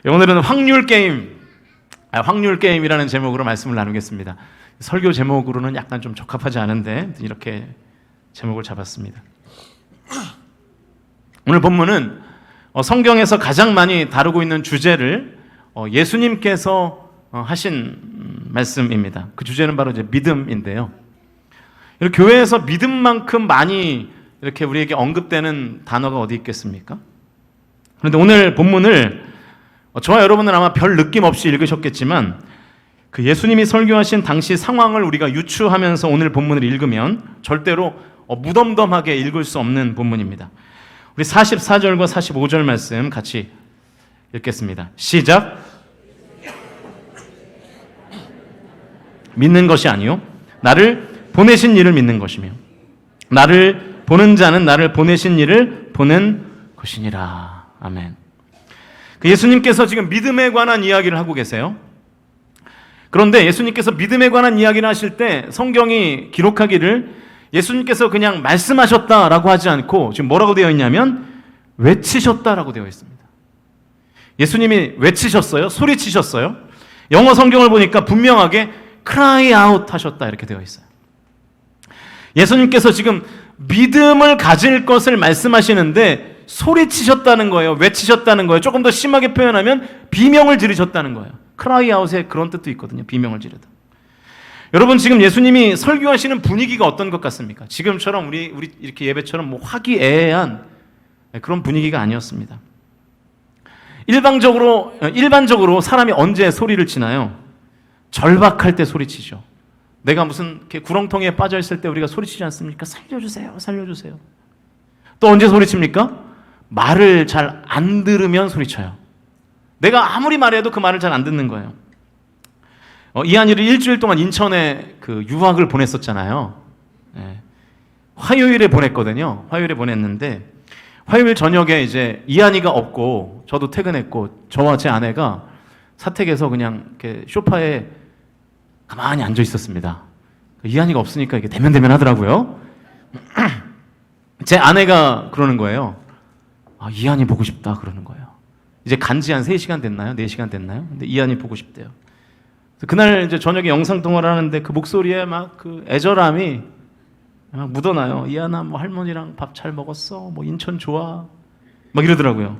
오늘은 확률 게임이라는 제목으로 말씀을 나누겠습니다. 설교 제목으로는 약간 좀 적합하지 않은데 이렇게 제목을 잡았습니다. 오늘 본문은 성경에서 가장 많이 다루고 있는 주제를 예수님께서 하신 말씀입니다. 그 주제는 바로 이제 믿음인데요. 교회에서 믿음만큼 많이 이렇게 우리에게 언급되는 단어가 어디 있겠습니까? 그런데 오늘 본문을 저와 여러분은 아마 별 느낌 없이 읽으셨겠지만 그 예수님이 설교하신 당시 상황을 우리가 유추하면서 오늘 본문을 읽으면 절대로 무덤덤하게 읽을 수 없는 본문입니다. 우리 44절과 45절 말씀 같이 읽겠습니다. 시작. 믿는 것이 아니요 나를 보내신 이를 믿는 것이며 나를 보는 자는 나를 보내신 이를 보는 것이니라. 아멘. 그 예수님께서 지금 믿음에 관한 이야기를 하고 계세요. 그런데 예수님께서 믿음에 관한 이야기를 하실 때 성경이 기록하기를 예수님께서 그냥 말씀하셨다라고 하지 않고 지금 뭐라고 되어 있냐면 외치셨다라고 되어 있습니다. 예수님이 외치셨어요? 소리치셨어요? 영어 성경을 보니까 분명하게 cry out 하셨다 이렇게 되어 있어요. 예수님께서 지금 믿음을 가질 것을 말씀하시는데 소리치셨다는 거예요. 외치셨다는 거예요. 조금 더 심하게 표현하면 비명을 지르셨다는 거예요. cry out에 그런 뜻도 있거든요. 비명을 지르다. 여러분 지금 예수님이 설교하시는 분위기가 어떤 것 같습니까? 지금처럼 우리 이렇게 예배처럼 뭐 화기애애한 그런 분위기가 아니었습니다. 일반적으로 사람이 언제 소리를 치나요? 절박할 때 소리치죠. 내가 무슨 이렇게 구렁텅이에 빠져 있을 때 우리가 소리치지 않습니까? 살려주세요, 살려주세요. 또 언제 소리칩니까? 말을 잘 안 들으면 소리쳐요. 내가 아무리 말해도 그 말을 잘 안 듣는 거예요. 이한이를 일주일 동안 인천에 그 유학을 보냈었잖아요. 네. 화요일에 보냈거든요. 화요일에 보냈는데 화요일 저녁에 이제 이한이가 없고 저도 퇴근했고 저와 제 아내가 사택에서 그냥 이렇게 소파에 가만히 앉아 있었습니다. 이한이가 없으니까 이게 대면대면 하더라고요. 제 아내가 그러는 거예요. 이한이 보고 싶다 그러는 거예요. 이제 간지 한 3시간 됐나요? 4시간 됐나요? 근데 이한이 보고 싶대요. 그날 이제 저녁에 영상통화를 하는데 그 목소리에 막 그 애절함이 막 묻어나요. 이한아, 뭐 할머니랑 밥 잘 먹었어? 뭐 인천 좋아? 막 이러더라고요.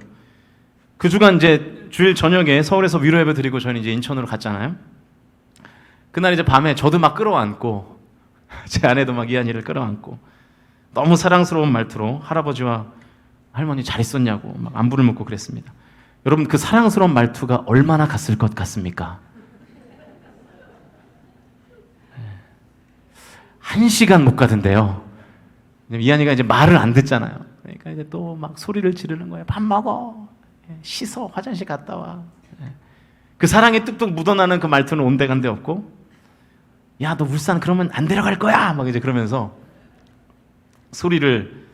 그 주간 이제 주일 저녁에 서울에서 위로 예배 드리고 저희는 이제 인천으로 갔잖아요. 그날 이제 밤에 저도 막 끌어안고 제 아내도 막 이한이를 끌어안고 너무 사랑스러운 말투로 할아버지와 할머니 잘 있었냐고 막 안부를 묻고 그랬습니다. 여러분 그 사랑스러운 말투가 얼마나 갔을 것 같습니까? 1시간 못 가던데요. 이한이가 이제 말을 안 듣잖아요. 그러니까 이제 또 막 소리를 지르는 거예요. 밥 먹어. 씻어. 화장실 갔다 와. 그 사랑이 뚝뚝 묻어나는 그 말투는 온데간데 없고, 야, 너 울산 그러면 안 데려갈 거야. 막 이제 그러면서 소리를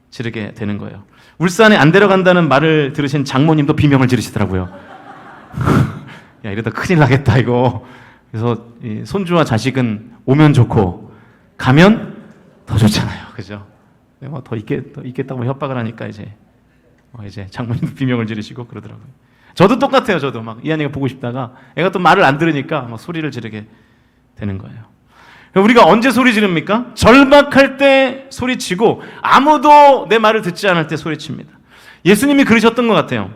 지르게 되는 거예요. 울산에 안 데려간다는 말을 들으신 장모님도 비명을 지르시더라고요. 야, 이러다 큰일 나겠다 이거. 그래서 이 손주와 자식은 오면 좋고 가면 더 좋잖아요, 그죠? 뭐 더 있겠다고 협박을 하니까 이제 장모님도 비명을 지르시고 그러더라고요. 저도 똑같아요. 저도 막 이한이가 보고 싶다가 애가 또 말을 안 들으니까 막 소리를 지르게 되는 거예요. 우리가 언제 소리 지릅니까? 절박할 때 소리치고 아무도 내 말을 듣지 않을 때 소리칩니다. 예수님이 그러셨던 것 같아요.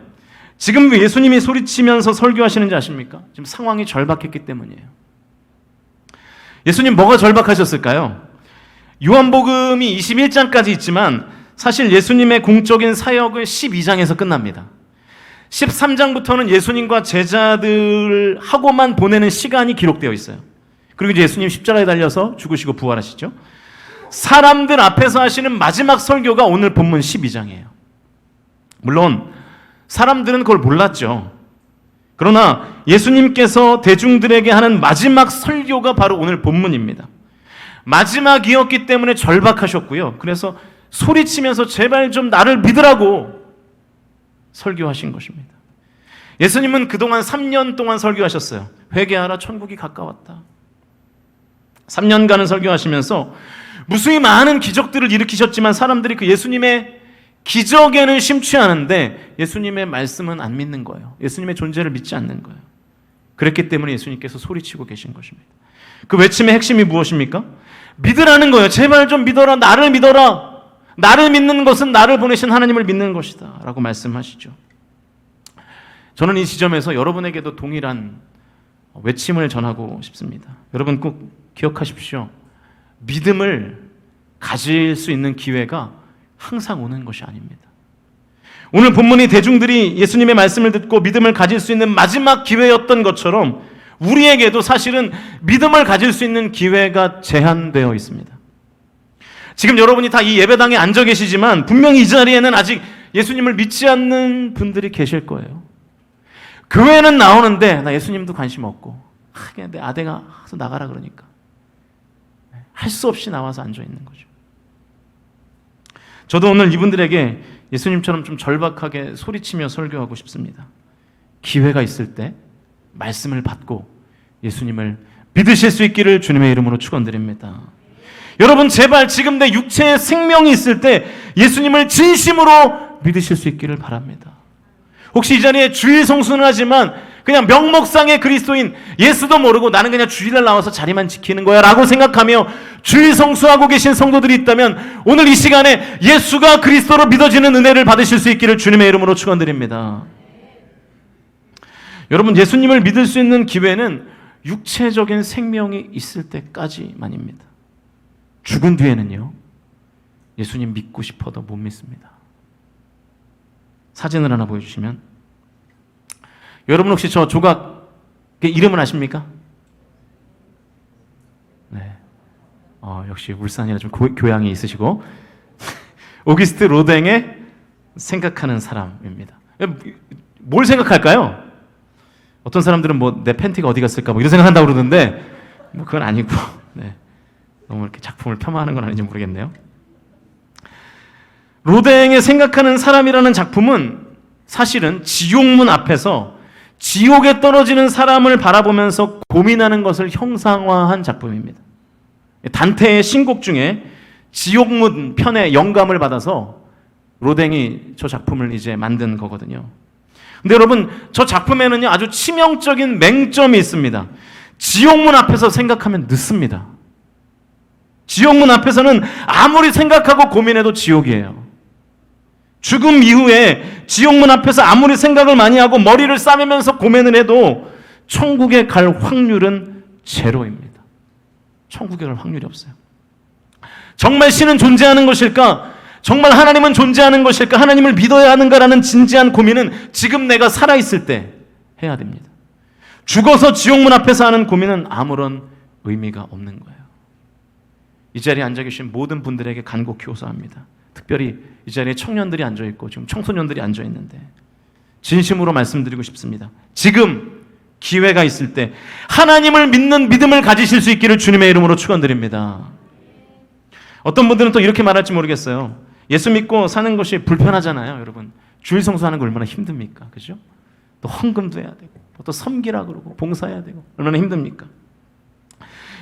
지금 예수님이 소리치면서 설교하시는지 아십니까? 지금 상황이 절박했기 때문이에요. 예수님 뭐가 절박하셨을까요? 요한복음이 21장까지 있지만 사실 예수님의 공적인 사역은 12장에서 끝납니다. 13장부터는 예수님과 제자들하고만 보내는 시간이 기록되어 있어요. 그리고 이제 예수님 십자가에 달려서 죽으시고 부활하시죠. 사람들 앞에서 하시는 마지막 설교가 오늘 본문 12장이에요. 물론 사람들은 그걸 몰랐죠. 그러나 예수님께서 대중들에게 하는 마지막 설교가 바로 오늘 본문입니다. 마지막이었기 때문에 절박하셨고요. 그래서 소리치면서 제발 좀 나를 믿으라고 설교하신 것입니다. 예수님은 그동안 3년 동안 설교하셨어요. 회개하라, 천국이 가까웠다. 3년간은 설교하시면서 무수히 많은 기적들을 일으키셨지만 사람들이 그 예수님의 기적에는 심취하는데 예수님의 말씀은 안 믿는 거예요. 예수님의 존재를 믿지 않는 거예요. 그랬기 때문에 예수님께서 소리치고 계신 것입니다. 그 외침의 핵심이 무엇입니까? 믿으라는 거예요. 제발 좀 믿어라. 나를 믿어라. 나를 믿는 것은 나를 보내신 하나님을 믿는 것이다 라고 말씀하시죠. 저는 이 지점에서 여러분에게도 동일한 외침을 전하고 싶습니다. 여러분 꼭 기억하십시오. 믿음을 가질 수 있는 기회가 항상 오는 것이 아닙니다. 오늘 본문이 대중들이 예수님의 말씀을 듣고 믿음을 가질 수 있는 마지막 기회였던 것처럼 우리에게도 사실은 믿음을 가질 수 있는 기회가 제한되어 있습니다. 지금 여러분이 다 이 예배당에 앉아 계시지만 분명히 이 자리에는 아직 예수님을 믿지 않는 분들이 계실 거예요. 교회는 나오는데 나 예수님도 관심 없고 그냥 내 아내가 나가라 그러니까 할 수 없이 나와서 앉아 있는 거죠. 저도 오늘 이분들에게 예수님처럼 좀 절박하게 소리치며 설교하고 싶습니다. 기회가 있을 때 말씀을 받고 예수님을 믿으실 수 있기를 주님의 이름으로 축원드립니다. 여러분 제발 지금 내 육체에 생명이 있을 때 예수님을 진심으로 믿으실 수 있기를 바랍니다. 혹시 이 자리에 주일 성수는 하지만 그냥 명목상의 그리스도인, 예수도 모르고 나는 그냥 주일날 나와서 자리만 지키는 거야 라고 생각하며 주일 성수하고 계신 성도들이 있다면 오늘 이 시간에 예수가 그리스도로 믿어지는 은혜를 받으실 수 있기를 주님의 이름으로 축원드립니다. 여러분 예수님을 믿을 수 있는 기회는 육체적인 생명이 있을 때까지만입니다. 죽은 뒤에는요 예수님 믿고 싶어도 못 믿습니다. 사진을 하나 보여주시면, 여러분 혹시 저 조각 이름은 아십니까? 네. 역시 울산이라 좀 교양이 있으시고 오기스트 로댕의 생각하는 사람입니다. 뭘 생각할까요? 어떤 사람들은 뭐 내 팬티가 어디 갔을까 뭐 이런 생각한다고 그러는데 뭐 그건 아니고 네. 너무 이렇게 작품을 폄하하는 건 아닌지 모르겠네요. 로댕의 생각하는 사람이라는 작품은 사실은 지옥문 앞에서 지옥에 떨어지는 사람을 바라보면서 고민하는 것을 형상화한 작품입니다. 단테의 신곡 중에 지옥문 편에 영감을 받아서 로댕이 저 작품을 이제 만든 거거든요. 근데 여러분 저 작품에는요 아주 치명적인 맹점이 있습니다. 지옥문 앞에서 생각하면 늦습니다. 지옥문 앞에서는 아무리 생각하고 고민해도 지옥이에요. 죽음 이후에 지옥문 앞에서 아무리 생각을 많이 하고 머리를 싸매면서 고민을 해도 천국에 갈 확률은 제로입니다. 천국에 갈 확률이 없어요. 정말 신은 존재하는 것일까? 정말 하나님은 존재하는 것일까? 하나님을 믿어야 하는가라는 진지한 고민은 지금 내가 살아있을 때 해야 됩니다. 죽어서 지옥문 앞에서 하는 고민은 아무런 의미가 없는 거예요. 이 자리에 앉아 계신 모든 분들에게 간곡히 호소합니다. 특별히 이 자리에 청년들이 앉아있고 지금 청소년들이 앉아있는데 진심으로 말씀드리고 싶습니다. 지금 기회가 있을 때 하나님을 믿는 믿음을 가지실 수 있기를 주님의 이름으로 축원드립니다. 어떤 분들은 또 이렇게 말할지 모르겠어요. 예수 믿고 사는 것이 불편하잖아요. 여러분 주일 성수하는 거 얼마나 힘듭니까? 그죠? 또 헌금도 해야 되고 또 섬기라 그러고 봉사해야 되고 얼마나 힘듭니까?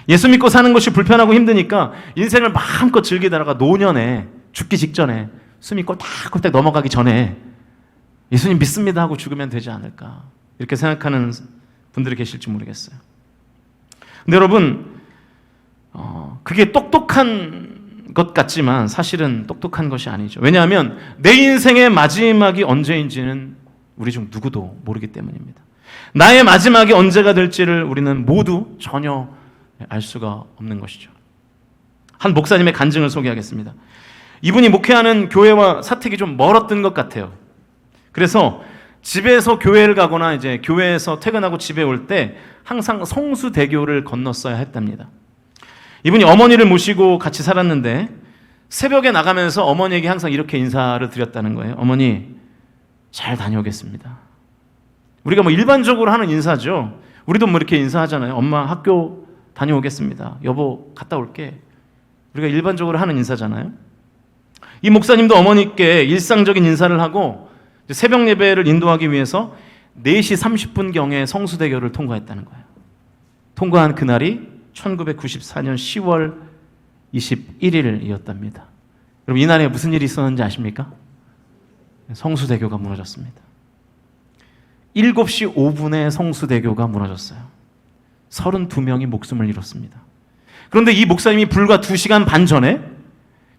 예수 믿고 사는 것이 불편하고 힘드니까 인생을 마음껏 즐기다가 노년에 죽기 직전에 숨이 꼴딱꼴딱 넘어가기 전에 예수님 믿습니다 하고 죽으면 되지 않을까 이렇게 생각하는 분들이 계실지 모르겠어요. 근데 여러분 그게 똑똑한 것 같지만 사실은 똑똑한 것이 아니죠. 왜냐하면 내 인생의 마지막이 언제인지는 우리 중 누구도 모르기 때문입니다. 나의 마지막이 언제가 될지를 우리는 모두 전혀 알 수가 없는 것이죠. 한 목사님의 간증을 소개하겠습니다. 이분이 목회하는 교회와 사택이 좀 멀었던 것 같아요. 그래서 집에서 교회를 가거나 이제 교회에서 퇴근하고 집에 올 때 항상 성수대교를 건넜어야 했답니다. 이분이 어머니를 모시고 같이 살았는데 새벽에 나가면서 어머니에게 항상 이렇게 인사를 드렸다는 거예요. 어머니 잘 다녀오겠습니다. 우리가 뭐 일반적으로 하는 인사죠. 우리도 뭐 이렇게 인사하잖아요. 엄마 학교 다녀오겠습니다. 여보 갔다 올게. 우리가 일반적으로 하는 인사잖아요. 이 목사님도 어머니께 일상적인 인사를 하고 새벽 예배를 인도하기 위해서 4시 30분경에 성수대교를 통과했다는 거예요. 통과한 그날이 1994년 10월 21일이었답니다. 여러분 이 날에 무슨 일이 있었는지 아십니까? 성수대교가 무너졌습니다. 7시 5분에 성수대교가 무너졌어요. 32명이 목숨을 잃었습니다. 그런데 이 목사님이 불과 2시간 반 전에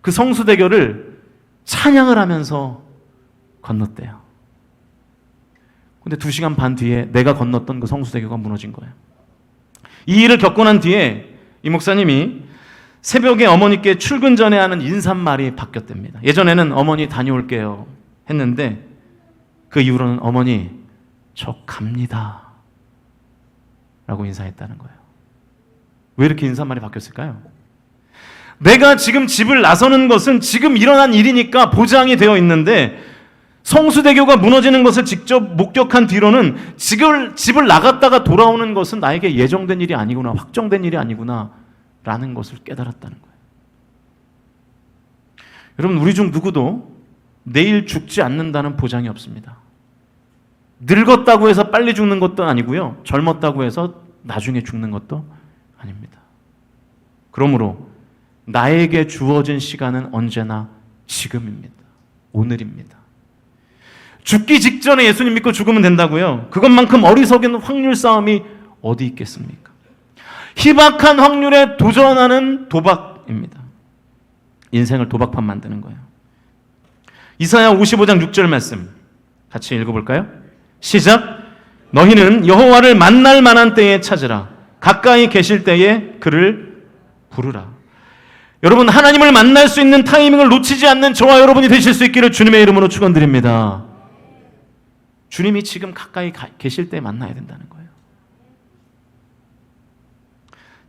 그 성수대교를 찬양을 하면서 건넜대요. 근데 2시간 반 뒤에 내가 건넜던 그 성수대교가 무너진 거예요. 이 일을 겪고 난 뒤에 이 목사님이 새벽에 어머니께 출근 전에 하는 인사말이 바뀌었답니다. 예전에는 어머니 다녀올게요 했는데 그 이후로는 어머니 저 갑니다 라고 인사했다는 거예요. 왜 이렇게 인사말이 바뀌었을까요? 내가 지금 집을 나서는 것은 지금 일어난 일이니까 보장이 되어 있는데 성수대교가 무너지는 것을 직접 목격한 뒤로는 집을 나갔다가 돌아오는 것은 나에게 예정된 일이 아니구나, 확정된 일이 아니구나 라는 것을 깨달았다는 거예요. 여러분, 우리 중 누구도 내일 죽지 않는다는 보장이 없습니다. 늙었다고 해서 빨리 죽는 것도 아니고요, 젊었다고 해서 나중에 죽는 것도 아닙니다. 그러므로 나에게 주어진 시간은 언제나 지금입니다. 오늘입니다. 죽기 직전에 예수님 믿고 죽으면 된다고요? 그것만큼 어리석은 확률 싸움이 어디 있겠습니까? 희박한 확률에 도전하는 도박입니다. 인생을 도박판 만드는 거예요. 이사야 55장 6절 말씀 같이 읽어볼까요? 시작. 너희는 여호와를 만날 만한 때에 찾으라. 가까이 계실 때에 그를 부르라. 여러분, 하나님을 만날 수 있는 타이밍을 놓치지 않는 저와 여러분이 되실 수 있기를 주님의 이름으로 축원드립니다. 주님이 지금 가까이 계실 때 만나야 된다는 거예요.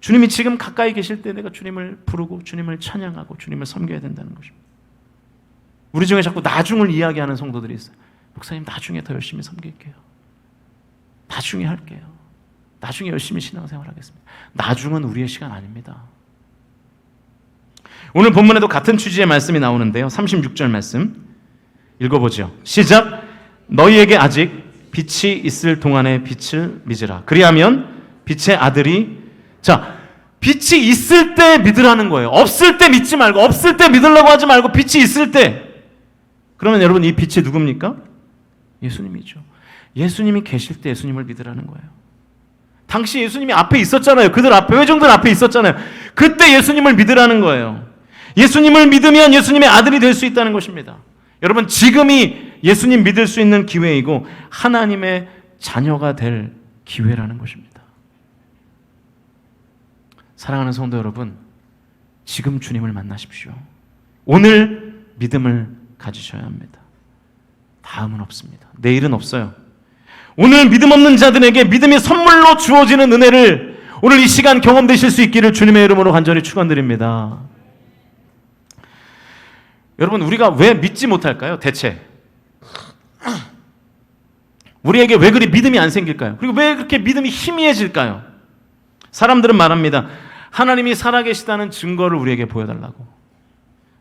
주님이 지금 가까이 계실 때 내가 주님을 부르고 주님을 찬양하고 주님을 섬겨야 된다는 것입니다. 우리 중에 자꾸 나중을 이야기하는 성도들이 있어요. 목사님, 나중에 더 열심히 섬길게요. 나중에 할게요. 나중에 열심히 신앙생활 하겠습니다. 나중은 우리의 시간 아닙니다. 오늘 본문에도 같은 취지의 말씀이 나오는데요. 36절 말씀 읽어보죠. 시작. 너희에게 아직 빛이 있을 동안에 빛을 믿으라. 그리하면 빛의 아들이, 자, 빛이 있을 때 믿으라는 거예요. 없을 때 믿지 말고, 없을 때 믿으려고 하지 말고 빛이 있을 때. 그러면 여러분, 이 빛이 누굽니까? 예수님이죠. 예수님이 계실 때 예수님을 믿으라는 거예요. 당시 예수님이 앞에 있었잖아요. 그들 앞에, 회중들 앞에 있었잖아요. 그때 예수님을 믿으라는 거예요. 예수님을 믿으면 예수님의 아들이 될 수 있다는 것입니다. 여러분, 지금이 예수님 믿을 수 있는 기회이고 하나님의 자녀가 될 기회라는 것입니다. 사랑하는 성도 여러분, 지금 주님을 만나십시오. 오늘 믿음을 가지셔야 합니다. 다음은 없습니다. 내일은 없어요. 오늘 믿음 없는 자들에게 믿음이 선물로 주어지는 은혜를 오늘 이 시간 경험되실 수 있기를 주님의 이름으로 간절히 축원드립니다. 여러분, 우리가 왜 믿지 못할까요? 대체 우리에게 왜 그리 믿음이 안 생길까요? 그리고 왜 그렇게 믿음이 희미해질까요? 사람들은 말합니다. 하나님이 살아계시다는 증거를 우리에게 보여달라고.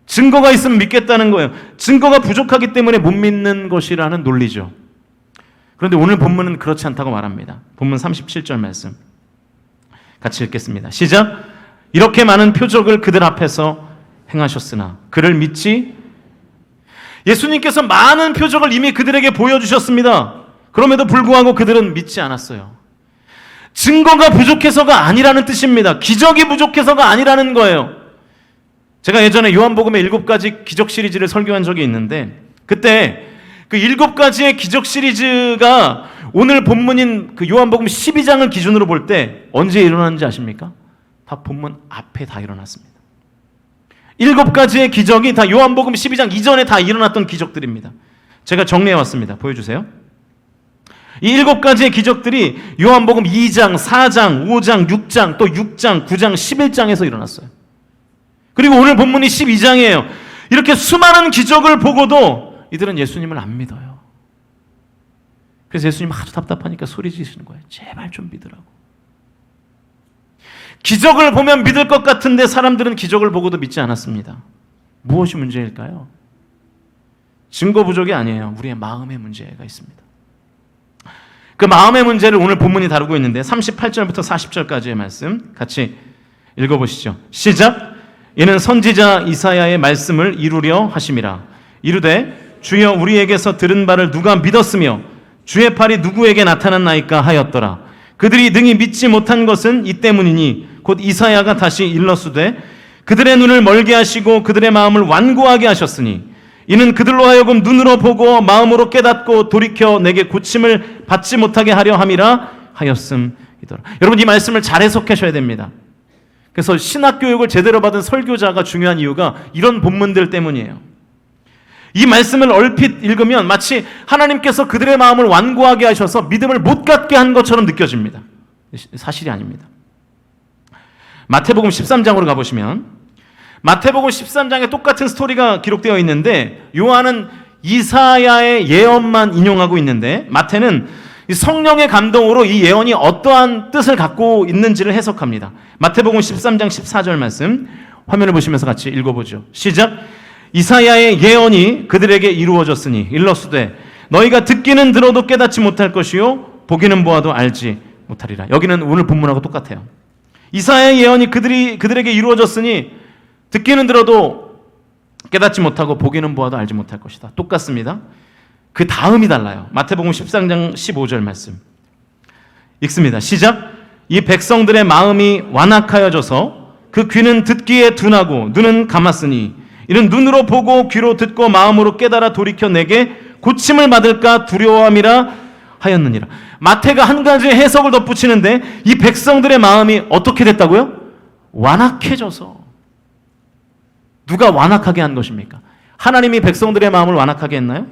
증거가 있으면 믿겠다는 거예요. 증거가 부족하기 때문에 못 믿는 것이라는 논리죠. 그런데 오늘 본문은 그렇지 않다고 말합니다. 본문 37절 말씀 같이 읽겠습니다. 시작. 이렇게 많은 표적을 그들 앞에서 행하셨으나 그를 믿지. 예수님께서 많은 표적을 이미 그들에게 보여주셨습니다. 그럼에도 불구하고 그들은 믿지 않았어요. 증거가 부족해서가 아니라는 뜻입니다. 기적이 부족해서가 아니라는 거예요. 제가 예전에 요한복음의 7가지 기적 시리즈를 설교한 적이 있는데, 그때 그 7가지의 기적 시리즈가 오늘 본문인 그 요한복음 12장을 기준으로 볼 때 언제 일어났는지 아십니까? 다 본문 앞에 다 일어났습니다. 7가지의 기적이 다 요한복음 12장 이전에 다 일어났던 기적들입니다. 제가 정리해왔습니다. 보여주세요. 이 7가지의 기적들이 요한복음 2장, 4장, 5장, 6장, 또 6장, 9장, 11장에서 일어났어요. 그리고 오늘 본문이 12장이에요. 이렇게 수많은 기적을 보고도 이들은 예수님을 안 믿어요. 그래서 예수님 하도 답답하니까 소리 지르시는 거예요. 제발 좀 믿으라고. 기적을 보면 믿을 것 같은데 사람들은 기적을 보고도 믿지 않았습니다. 무엇이 문제일까요? 증거 부족이 아니에요. 우리의 마음의 문제가 있습니다. 그 마음의 문제를 오늘 본문이 다루고 있는데 38절부터 40절까지의 말씀 같이 읽어보시죠. 시작. 이는 선지자 이사야의 말씀을 이루려 하심이라. 이르되 주여 우리에게서 들은 바를 누가 믿었으며 주의 팔이 누구에게 나타났나이까 하였더라. 그들이 능히 믿지 못한 것은 이 때문이니 곧 이사야가 다시 일러쓰되 그들의 눈을 멀게 하시고 그들의 마음을 완고하게 하셨으니 이는 그들로 하여금 눈으로 보고 마음으로 깨닫고 돌이켜 내게 고침을 받지 못하게 하려 함이라 하였음이더라. 여러분 이 말씀을 잘 해석하셔야 됩니다. 그래서 신학교육을 제대로 받은 설교자가 중요한 이유가 이런 본문들 때문이에요. 이 말씀을 얼핏 읽으면 마치 하나님께서 그들의 마음을 완고하게 하셔서 믿음을 못 갖게 한 것처럼 느껴집니다. 사실이 아닙니다. 마태복음 13장으로 가보시면 마태복음 13장에 똑같은 스토리가 기록되어 있는데 요한은 이사야의 예언만 인용하고 있는데 마태는 성령의 감동으로 이 예언이 어떠한 뜻을 갖고 있는지를 해석합니다. 마태복음 13장 14절 말씀 화면을 보시면서 같이 읽어보죠. 시작. 이사야의 예언이 그들에게 이루어졌으니 일러스되 너희가 듣기는 들어도 깨닫지 못할 것이요 보기는 보아도 알지 못하리라. 여기는 오늘 본문하고 똑같아요. 이사야의 예언이 그들에게 이루어졌으니 듣기는 들어도 깨닫지 못하고 보기는 보아도 알지 못할 것이다. 똑같습니다. 그 다음이 달라요. 마태복음 13장 15절 말씀 읽습니다. 시작. 이 백성들의 마음이 완악하여져서 그 귀는 듣기에 둔하고 눈은 감았으니 이는 눈으로 보고 귀로 듣고 마음으로 깨달아 돌이켜 내게 고침을 받을까 두려워함이라 하였느니라. 마태가 한 가지 해석을 덧붙이는데 이 백성들의 마음이 어떻게 됐다고요? 완악해져서. 누가 완악하게 한 것입니까? 하나님이 백성들의 마음을 완악하게 했나요?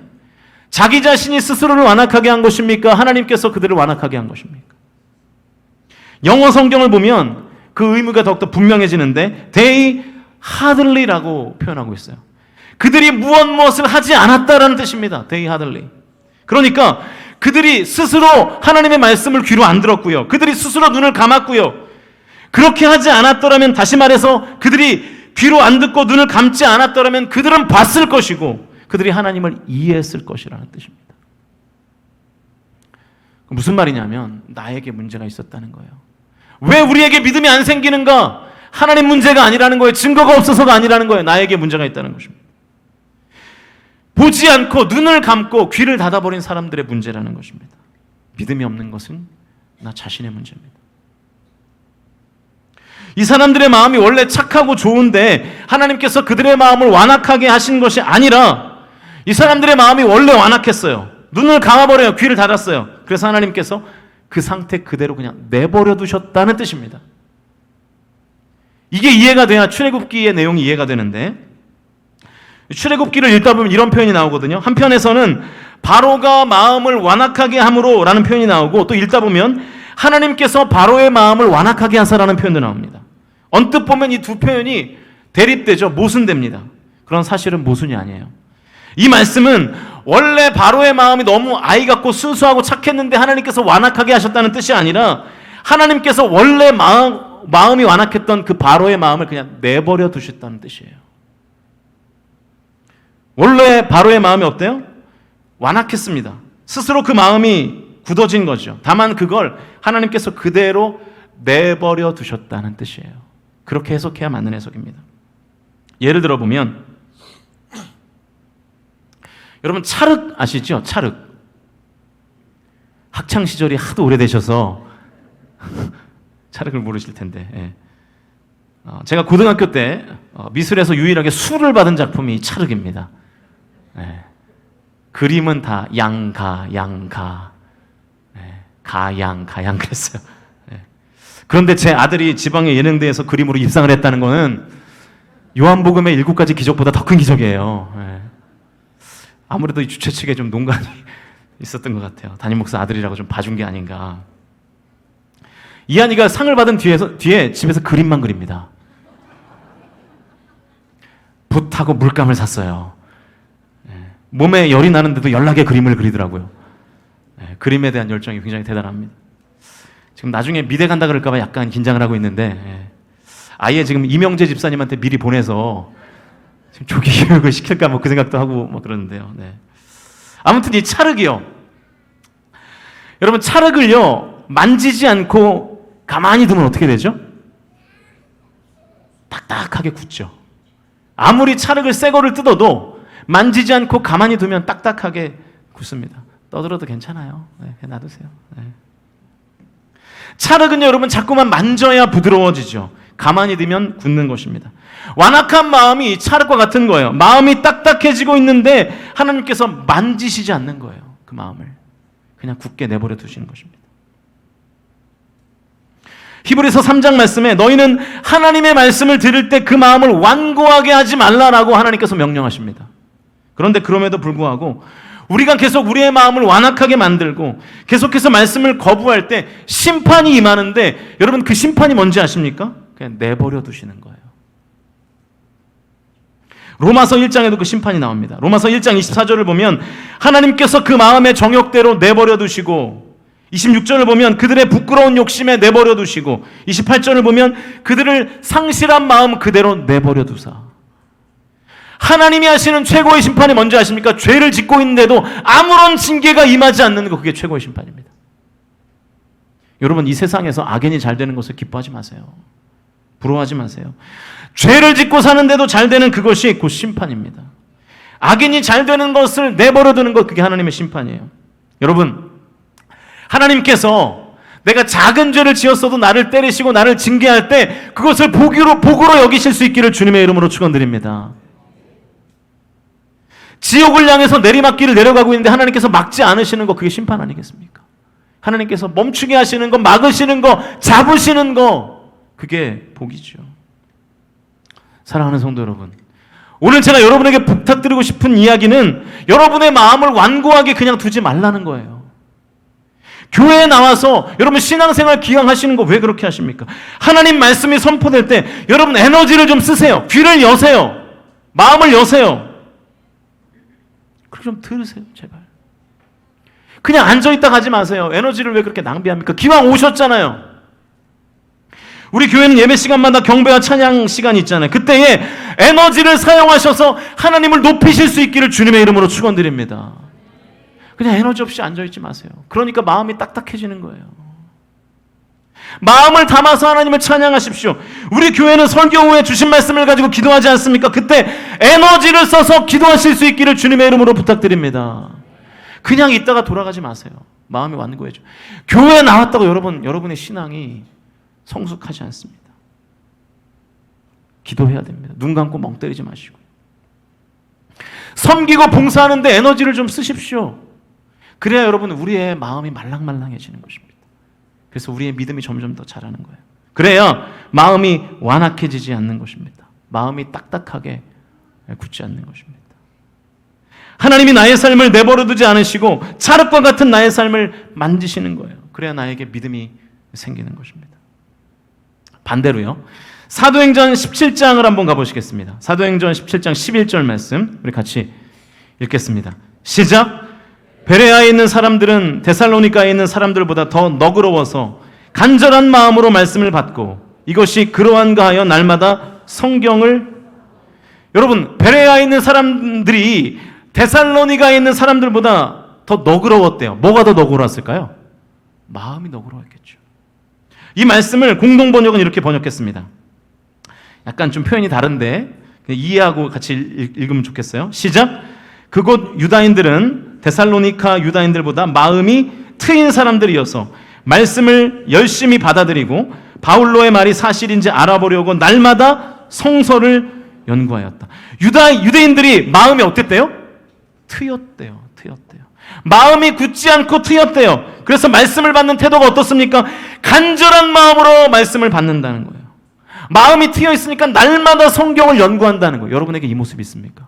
자기 자신이 스스로를 완악하게 한 것입니까? 하나님께서 그들을 완악하게 한 것입니까? 영어 성경을 보면 그 의미가 더욱더 분명해지는데 they hardly라고 표현하고 있어요. 그들이 무엇을 하지 않았다라는 뜻입니다. they hardly. 그러니까 그들이 스스로 하나님의 말씀을 귀로 안 들었고요. 그들이 스스로 눈을 감았고요. 그렇게 하지 않았더라면, 다시 말해서 그들이 귀로 안 듣고 눈을 감지 않았더라면 그들은 봤을 것이고 그들이 하나님을 이해했을 것이라는 뜻입니다. 무슨 말이냐면 나에게 문제가 있었다는 거예요. 왜 우리에게 믿음이 안 생기는가? 하나님 문제가 아니라는 거예요. 증거가 없어서가 아니라는 거예요. 나에게 문제가 있다는 것입니다. 보지 않고 눈을 감고 귀를 닫아버린 사람들의 문제라는 것입니다. 믿음이 없는 것은 나 자신의 문제입니다. 이 사람들의 마음이 원래 착하고 좋은데 하나님께서 그들의 마음을 완악하게 하신 것이 아니라 이 사람들의 마음이 원래 완악했어요. 눈을 감아버려요. 귀를 닫았어요. 그래서 하나님께서 그 상태 그대로 그냥 내버려 두셨다는 뜻입니다. 이게 이해가 돼야 출애굽기의 내용이 이해가 되는데, 출애굽기를 읽다 보면 이런 표현이 나오거든요. 한편에서는 바로가 마음을 완악하게 함으로 라는 표현이 나오고, 또 읽다 보면 하나님께서 바로의 마음을 완악하게 하사라는 표현도 나옵니다. 언뜻 보면 이 두 표현이 대립되죠. 모순됩니다. 그런 사실은 모순이 아니에요. 이 말씀은 원래 바로의 마음이 너무 아이 같고 순수하고 착했는데 하나님께서 완악하게 하셨다는 뜻이 아니라 하나님께서 원래 마음이 완악했던 그 바로의 마음을 그냥 내버려 두셨다는 뜻이에요. 원래 바로의 마음이 어때요? 완악했습니다. 스스로 그 마음이 굳어진 거죠. 다만 그걸 하나님께서 그대로 내버려 두셨다는 뜻이에요. 그렇게 해석해야 맞는 해석입니다. 예를 들어 보면, 여러분 찰흙 아시죠? 찰흙. 학창 시절이 하도 오래되셔서 찰흙을 모르실 텐데, 예. 제가 고등학교 때 미술에서 유일하게 수를 받은 작품이 찰흙입니다. 예. 그림은 다 양가, 예. 가양 그랬어요. 예. 그런데 제 아들이 지방의 예능대에서 그림으로 입상을 했다는 거는 요한복음의 7가지 기적보다 더 큰 기적이에요. 예. 아무래도 이 주최 측에 좀 농간이 있었던 것 같아요. 담임 목사 아들이라고 좀 봐준 게 아닌가. 이한이가 상을 받은 뒤에 집에서 그림만 그립니다. 붓하고 물감을 샀어요. 예. 몸에 열이 나는데도 연락에 그림을 그리더라고요. 예. 그림에 대한 열정이 굉장히 대단합니다. 지금 나중에 미대 간다 그럴까 봐 약간 긴장을 하고 있는데, 예. 아예 지금 이명재 집사님한테 미리 보내서 지금 조기 교육을 시킬까 뭐 그 생각도 하고 뭐 그러는데요. 네. 아무튼 이 찰흙이요. 여러분 찰흙을요 만지지 않고 가만히 두면 어떻게 되죠? 딱딱하게 굳죠. 아무리 찰흙을 새 거를 뜯어도 만지지 않고 가만히 두면 딱딱하게 굳습니다. 떠들어도 괜찮아요. 네, 놔두세요. 네. 찰흙은요, 여러분 자꾸만 만져야 부드러워지죠. 가만히 두면 굳는 것입니다. 완악한 마음이 찰흙과 같은 거예요. 마음이 딱딱해지고 있는데 하나님께서 만지시지 않는 거예요. 그 마음을 그냥 굳게 내버려 두시는 것입니다. 히브리서 3장 말씀에 너희는 하나님의 말씀을 들을 때 그 마음을 완고하게 하지 말라라고 하나님께서 명령하십니다. 그런데 그럼에도 불구하고 우리가 계속 우리의 마음을 완악하게 만들고 계속해서 말씀을 거부할 때 심판이 임하는데, 여러분 그 심판이 뭔지 아십니까? 그냥 내버려 두시는 거예요. 로마서 1장에도 그 심판이 나옵니다. 로마서 1장 24절을 보면 하나님께서 그 마음의 정욕대로 내버려 두시고, 26절을 보면 그들의 부끄러운 욕심에 내버려 두시고, 28절을 보면 그들을 상실한 마음 그대로 내버려 두사. 하나님이 하시는 최고의 심판이 뭔지 아십니까? 죄를 짓고 있는데도 아무런 징계가 임하지 않는 거, 그게 최고의 심판입니다. 여러분 이 세상에서 악인이 잘 되는 것을 기뻐하지 마세요. 부러워하지 마세요. 죄를 짓고 사는데도 잘 되는 그것이 곧 심판입니다. 악인이 잘 되는 것을 내버려 두는 것, 그게 하나님의 심판이에요. 여러분, 하나님께서 내가 작은 죄를 지었어도 나를 때리시고 나를 징계할 때 그것을 복으로 여기실 수 있기를 주님의 이름으로 축원드립니다. 지옥을 향해서 내리막길을 내려가고 있는데 하나님께서 막지 않으시는 거, 그게 심판 아니겠습니까? 하나님께서 멈추게 하시는 거, 막으시는 거, 잡으시는 거, 그게 복이죠. 사랑하는 성도 여러분, 오늘 제가 여러분에게 부탁드리고 싶은 이야기는 여러분의 마음을 완고하게 그냥 두지 말라는 거예요. 교회에 나와서 여러분 신앙생활 기왕하시는 거 왜 그렇게 하십니까? 하나님 말씀이 선포될 때 여러분 에너지를 좀 쓰세요. 귀를 여세요. 마음을 여세요. 그렇게 좀 들으세요, 제발. 그냥 앉아있다 가지 마세요. 에너지를 왜 그렇게 낭비합니까? 기왕 오셨잖아요. 우리 교회는 예배 시간마다 경배와 찬양 시간이 있잖아요. 그때에 에너지를 사용하셔서 하나님을 높이실 수 있기를 주님의 이름으로 축원드립니다. 그냥 에너지 없이 앉아있지 마세요. 그러니까 마음이 딱딱해지는 거예요. 마음을 담아서 하나님을 찬양하십시오. 우리 교회는 설교 후에 주신 말씀을 가지고 기도하지 않습니까? 그때 에너지를 써서 기도하실 수 있기를 주님의 이름으로 부탁드립니다. 그냥 있다가 돌아가지 마세요. 마음이 완고해져. 교회에 나왔다고 여러분의 신앙이 성숙하지 않습니다. 기도해야 됩니다. 눈 감고 멍 때리지 마시고. 섬기고 봉사하는데 에너지를 좀 쓰십시오. 그래야 여러분 우리의 마음이 말랑말랑해지는 것입니다. 그래서 우리의 믿음이 점점 더 자라는 거예요. 그래야 마음이 완악해지지 않는 것입니다. 마음이 딱딱하게 굳지 않는 것입니다. 하나님이 나의 삶을 내버려 두지 않으시고 찰흙과 같은 나의 삶을 만지시는 거예요. 그래야 나에게 믿음이 생기는 것입니다. 반대로요, 사도행전 17장을 한번 가보시겠습니다. 사도행전 17장 11절 말씀 우리 같이 읽겠습니다. 시작. 베레아에 있는 사람들은 데살로니가에 있는 사람들보다 더 너그러워서 간절한 마음으로 말씀을 받고 이것이 그러한가 하여 날마다 성경을, 여러분 베레아에 있는 사람들이 데살로니가에 있는 사람들보다 더 너그러웠대요. 뭐가 더 너그러웠을까요? 마음이 너그러웠겠죠. 이 말씀을 공동번역은 이렇게 번역했습니다. 약간 좀 표현이 다른데 이해하고 같이 읽으면 좋겠어요. 시작. 그곳 유다인들은 데살로니가 유다인들보다 마음이 트인 사람들이어서 말씀을 열심히 받아들이고 바울로의 말이 사실인지 알아보려고 날마다 성서를 연구하였다. 유대인들이 마음이 어땠대요? 트였대요. 마음이 굳지 않고 트였대요. 그래서 말씀을 받는 태도가 어떻습니까? 간절한 마음으로 말씀을 받는다는 거예요. 마음이 트여 있으니까 날마다 성경을 연구한다는 거예요. 여러분에게 이 모습이 있습니까?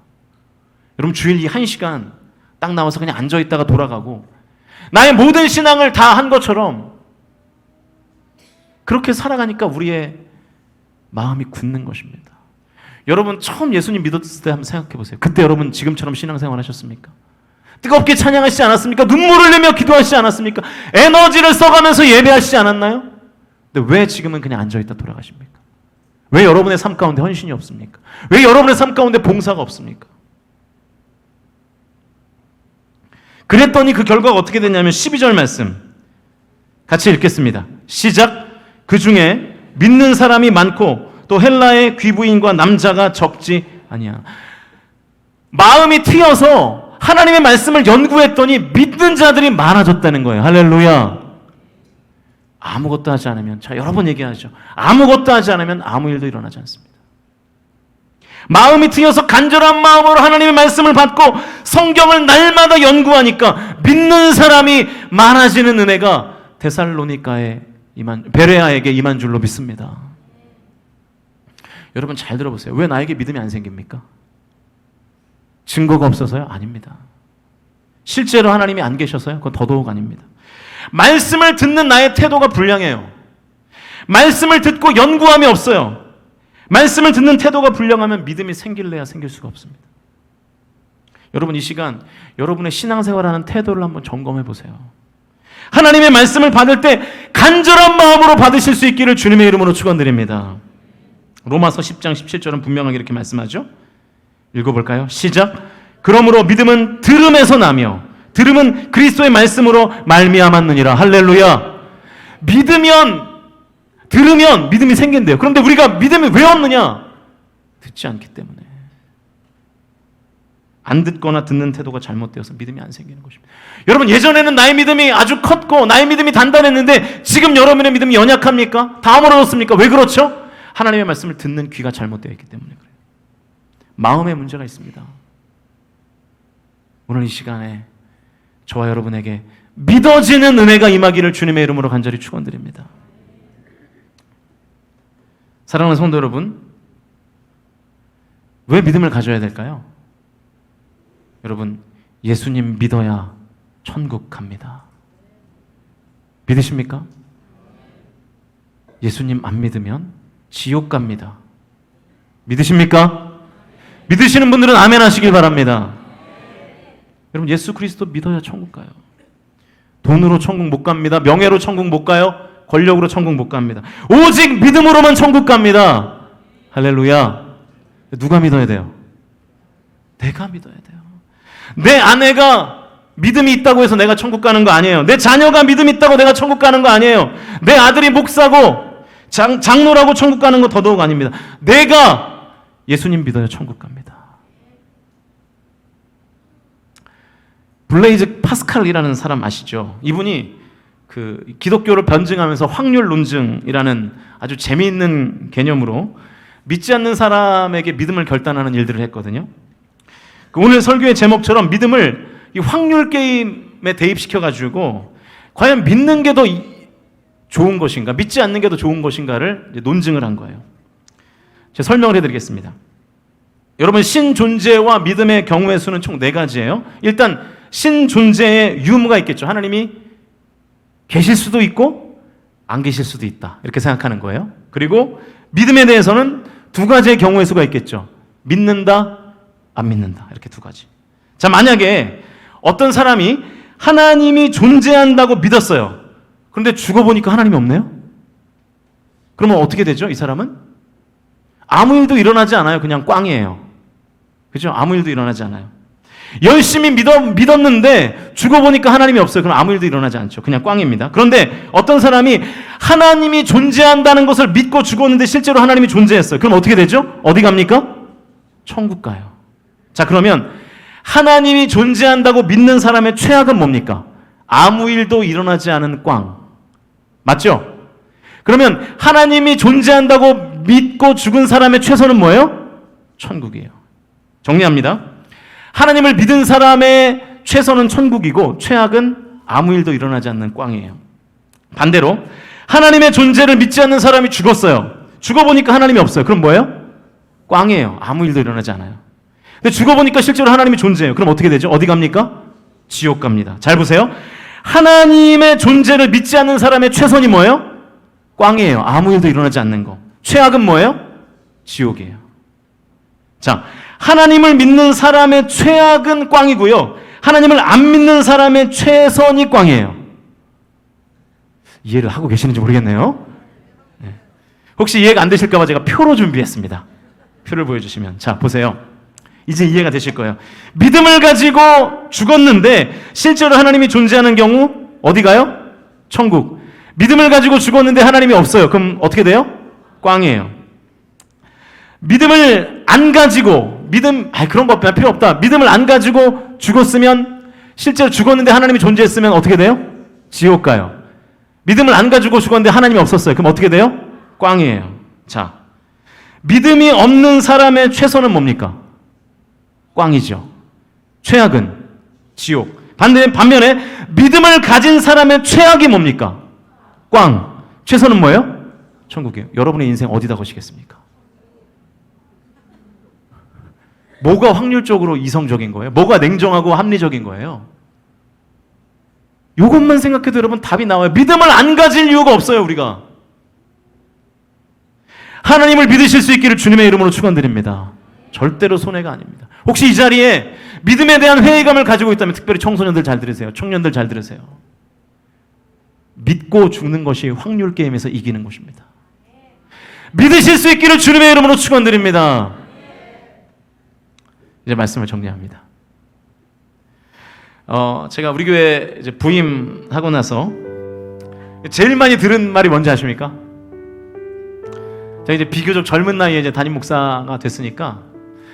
여러분 주일 이 1시간 딱 나와서 그냥 앉아있다가 돌아가고 나의 모든 신앙을 다 한 것처럼 그렇게 살아가니까 우리의 마음이 굳는 것입니다. 여러분 처음 예수님 믿었을 때 한번 생각해 보세요. 그때 여러분 지금처럼 신앙생활 하셨습니까? 뜨겁게 찬양하시지 않았습니까? 눈물을 흘리며 기도하시지 않았습니까? 에너지를 써가면서 예배하시지 않았나요? 근데 왜 지금은 그냥 앉아있다 돌아가십니까? 왜 여러분의 삶 가운데 헌신이 없습니까? 왜 여러분의 삶 가운데 봉사가 없습니까? 그랬더니 그 결과가 어떻게 됐냐면 12절 말씀 같이 읽겠습니다. 시작. 그 중에 믿는 사람이 많고 또 헬라의 귀부인과 남자가 적지 아니야. 마음이 트여서 하나님의 말씀을 연구했더니 믿는 자들이 많아졌다는 거예요. 할렐루야. 아무것도 하지 않으면, 자, 여러 번 얘기하죠. 아무것도 하지 않으면 아무 일도 일어나지 않습니다. 마음이 트여서 간절한 마음으로 하나님의 말씀을 받고 성경을 날마다 연구하니까 믿는 사람이 많아지는 은혜가 베레아에게 임한 줄로 믿습니다. 여러분 잘 들어보세요. 왜 나에게 믿음이 안 생깁니까? 증거가 없어서요? 아닙니다. 실제로 하나님이 안 계셔서요? 그건 더더욱 아닙니다. 말씀을 듣는 나의 태도가 불량해요. 말씀을 듣고 연구함이 없어요. 말씀을 듣는 태도가 불량하면 믿음이 생길래야 생길 수가 없습니다. 여러분 이 시간 여러분의 신앙생활하는 태도를 한번 점검해 보세요. 하나님의 말씀을 받을 때 간절한 마음으로 받으실 수 있기를 주님의 이름으로 축원드립니다. 로마서 10장 17절은 분명하게 이렇게 말씀하죠. 읽어볼까요? 시작. 그러므로 믿음은 들음에서 나며 들음은 그리스도의 말씀으로 말미암았느니라. 할렐루야. 들으면 믿음이 생긴대요. 그런데 우리가 믿음이 왜 없느냐? 듣지 않기 때문에. 안 듣거나 듣는 태도가 잘못되어서 믿음이 안 생기는 것입니다. 여러분 예전에는 나의 믿음이 아주 컸고 나의 믿음이 단단했는데 지금 여러분의 믿음이 연약합니까? 다 멀어졌습니까? 왜 그렇죠? 하나님의 말씀을 듣는 귀가 잘못되어 있기 때문에 그래요. 마음에 문제가 있습니다. 오늘 이 시간에 저와 여러분에게 믿어지는 은혜가 임하기를 주님의 이름으로 간절히 축원드립니다. 사랑하는 성도 여러분, 왜 믿음을 가져야 될까요? 여러분, 예수님 믿어야 천국 갑니다. 믿으십니까? 예수님 안 믿으면 지옥 갑니다. 믿으십니까? 믿으시는 분들은 아멘 하시길 바랍니다. 여러분 예수 그리스도 믿어야 천국 가요. 돈으로 천국 못 갑니다. 명예로 천국 못 가요. 권력으로 천국 못 갑니다. 오직 믿음으로만 천국 갑니다. 할렐루야. 누가 믿어야 돼요? 내가 믿어야 돼요. 내 아내가 믿음이 있다고 해서 내가 천국 가는 거 아니에요. 내 자녀가 믿음이 있다고 내가 천국 가는 거 아니에요. 내 아들이 목사고 장로라고 천국 가는 거 더더욱 아닙니다. 내가 예수님 믿어야 천국 갑니다. 블레이즈 파스칼이라는 사람 아시죠? 이분이 그 기독교를 변증하면서 확률 논증이라는 아주 재미있는 개념으로 믿지 않는 사람에게 믿음을 결단하는 일들을 했거든요. 오늘 설교의 제목처럼 믿음을 이 확률 게임에 대입시켜가지고 과연 믿는 게 더 좋은 것인가, 믿지 않는 게 더 좋은 것인가를 논증을 한 거예요. 제가 설명을 해드리겠습니다. 여러분 신존재와 믿음의 경우의 수는 총 4가지예요. 일단 신존재의 유무가 있겠죠. 하나님이 계실 수도 있고 안 계실 수도 있다 이렇게 생각하는 거예요. 그리고 믿음에 대해서는 2가지의 경우의 수가 있겠죠. 믿는다, 안 믿는다 이렇게 2가지. 자, 만약에 어떤 사람이 하나님이 존재한다고 믿었어요. 그런데 죽어보니까 하나님이 없네요? 그러면 어떻게 되죠? 이 사람은? 아무 일도 일어나지 않아요. 그냥 꽝이에요. 그죠? 아무 일도 일어나지 않아요. 열심히 믿었는데 죽어보니까 하나님이 없어요. 그럼 아무 일도 일어나지 않죠. 그냥 꽝입니다. 그런데 어떤 사람이 하나님이 존재한다는 것을 믿고 죽었는데 실제로 하나님이 존재했어요. 그럼 어떻게 되죠? 어디 갑니까? 천국 가요. 자, 그러면 하나님이 존재한다고 믿는 사람의 최악은 뭡니까? 아무 일도 일어나지 않은 꽝. 맞죠? 그러면 하나님이 존재한다고 믿고 죽은 사람의 최선은 뭐예요? 천국이에요. 정리합니다. 하나님을 믿은 사람의 최선은 천국이고 최악은 아무 일도 일어나지 않는 꽝이에요. 반대로 하나님의 존재를 믿지 않는 사람이 죽었어요. 죽어보니까 하나님이 없어요. 그럼 뭐예요? 꽝이에요. 아무 일도 일어나지 않아요. 근데 죽어보니까 실제로 하나님이 존재해요. 그럼 어떻게 되죠? 어디 갑니까? 지옥 갑니다. 잘 보세요. 하나님의 존재를 믿지 않는 사람의 최선이 뭐예요? 꽝이에요. 아무 일도 일어나지 않는 거. 최악은 뭐예요? 지옥이에요. 자, 하나님을 믿는 사람의 최악은 꽝이고요. 하나님을 안 믿는 사람의 최선이 꽝이에요. 이해를 하고 계시는지 모르겠네요. 네. 혹시 이해가 안 되실까 봐 제가 표로 준비했습니다. 표를 보여주시면. 자, 보세요. 이제 이해가 되실 거예요. 믿음을 가지고 죽었는데 실제로 하나님이 존재하는 경우 어디 가요? 천국. 믿음을 가지고 죽었는데 하나님이 없어요. 그럼 어떻게 돼요? 꽝이에요. 믿음을 안 가지고 그런 거 필요 없다. 믿음을 안 가지고 죽었으면, 실제로 죽었는데 하나님이 존재했으면 어떻게 돼요? 지옥 가요. 믿음을 안 가지고 죽었는데 하나님이 없었어요. 그럼 어떻게 돼요? 꽝이에요. 자, 믿음이 없는 사람의 최선은 뭡니까? 꽝이죠. 최악은 지옥. 반면에 믿음을 가진 사람의 최악이 뭡니까? 꽝. 최선은 뭐예요? 천국이에요. 여러분의 인생 어디다 거시겠습니까? 뭐가 확률적으로 이성적인 거예요? 뭐가 냉정하고 합리적인 거예요? 이것만 생각해도 여러분 답이 나와요. 믿음을 안 가질 이유가 없어요, 우리가. 하나님을 믿으실 수 있기를 주님의 이름으로 축원드립니다. 절대로 손해가 아닙니다. 혹시 이 자리에 믿음에 대한 회의감을 가지고 있다면 특별히 청소년들 잘 들으세요. 청년들 잘 들으세요. 믿고 죽는 것이 확률 게임에서 이기는 것입니다. 믿으실 수 있기를 주님의 이름으로 축원드립니다. 이제 말씀을 정리합니다. 제가 우리 교회 이제 부임하고 나서 제일 많이 들은 말이 뭔지 아십니까? 제가 이제 비교적 젊은 나이에 이제 담임 목사가 됐으니까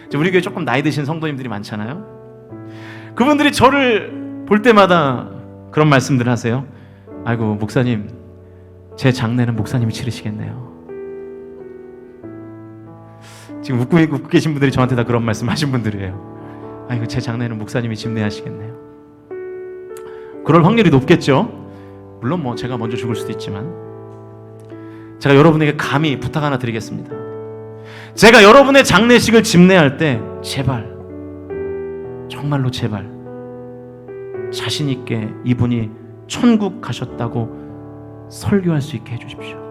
이제 우리 교회 조금 나이 드신 성도님들이 많잖아요. 그분들이 저를 볼 때마다 그런 말씀들 하세요. 아이고 목사님, 제 장례는 목사님이 치르시겠네요. 지금 웃고 계신 분들이 저한테 다 그런 말씀 하신 분들이에요. 아이고 제 장례는 목사님이 집례하시겠네요. 그럴 확률이 높겠죠. 물론 뭐 제가 먼저 죽을 수도 있지만, 제가 여러분에게 감히 부탁 하나 드리겠습니다. 제가 여러분의 장례식을 집례할 때 제발, 정말로 제발 자신 있게 이분이 천국 가셨다고 설교할 수 있게 해주십시오.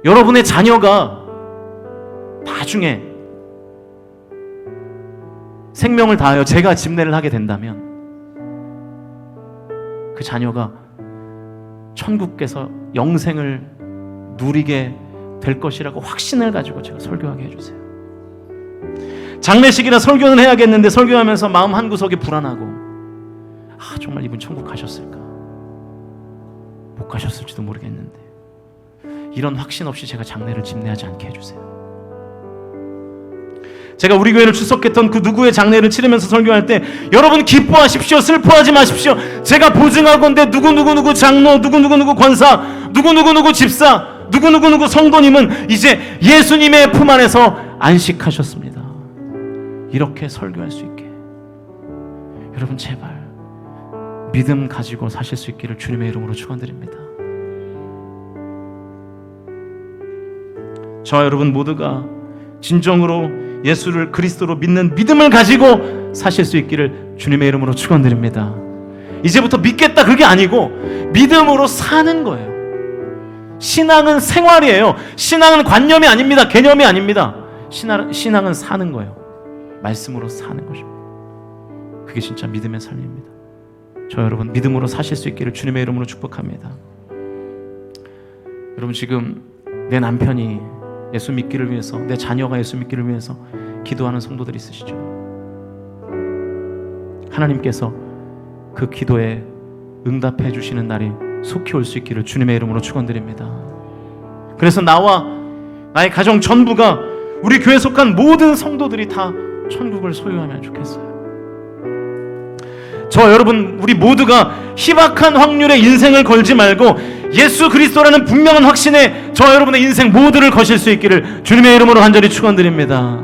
여러분의 자녀가 나중에 생명을 다하여 제가 집례를 하게 된다면 그 자녀가 천국께서 영생을 누리게 될 것이라고 확신을 가지고 제가 설교하게 해주세요. 장례식이나 설교는 해야겠는데 설교하면서 마음 한구석이 불안하고, 정말 이분 천국 가셨을까? 못 가셨을지도 모르겠는데, 이런 확신 없이 제가 장례를 집례하지 않게 해주세요. 제가 우리 교회를 출석했던 그 누구의 장례를 치르면서 설교할 때 여러분 기뻐하십시오. 슬퍼하지 마십시오. 제가 보증하건대 누구누구 장로, 누구누구 권사, 누구누구 집사, 누구누구 성도님은 이제 예수님의 품 안에서 안식하셨습니다. 이렇게 설교할 수 있게 여러분 제발 믿음 가지고 사실 수 있기를 주님의 이름으로 축원드립니다. 저와 여러분 모두가 진정으로 예수를 그리스도로 믿는 믿음을 가지고 사실 수 있기를 주님의 이름으로 축원드립니다. 이제부터 믿겠다 그게 아니고 믿음으로 사는 거예요. 신앙은 생활이에요. 신앙은 관념이 아닙니다. 개념이 아닙니다. 신앙은 사는 거예요. 말씀으로 사는 것입니다. 그게 진짜 믿음의 삶입니다. 저 여러분 믿음으로 사실 수 있기를 주님의 이름으로 축복합니다. 여러분 지금 내 남편이 예수 믿기를 위해서, 내 자녀가 예수 믿기를 위해서 기도하는 성도들 있으시죠? 하나님께서 그 기도에 응답해 주시는 날이 속히 올 수 있기를 주님의 이름으로 축원드립니다. 그래서 나와 나의 가정 전부가, 우리 교회 속한 모든 성도들이 다 천국을 소유하면 좋겠어요. 저 여러분 우리 모두가 희박한 확률의 인생을 걸지 말고 예수 그리스도라는 분명한 확신에 저 여러분의 인생 모두를 거실 수 있기를 주님의 이름으로 간절히 축원드립니다.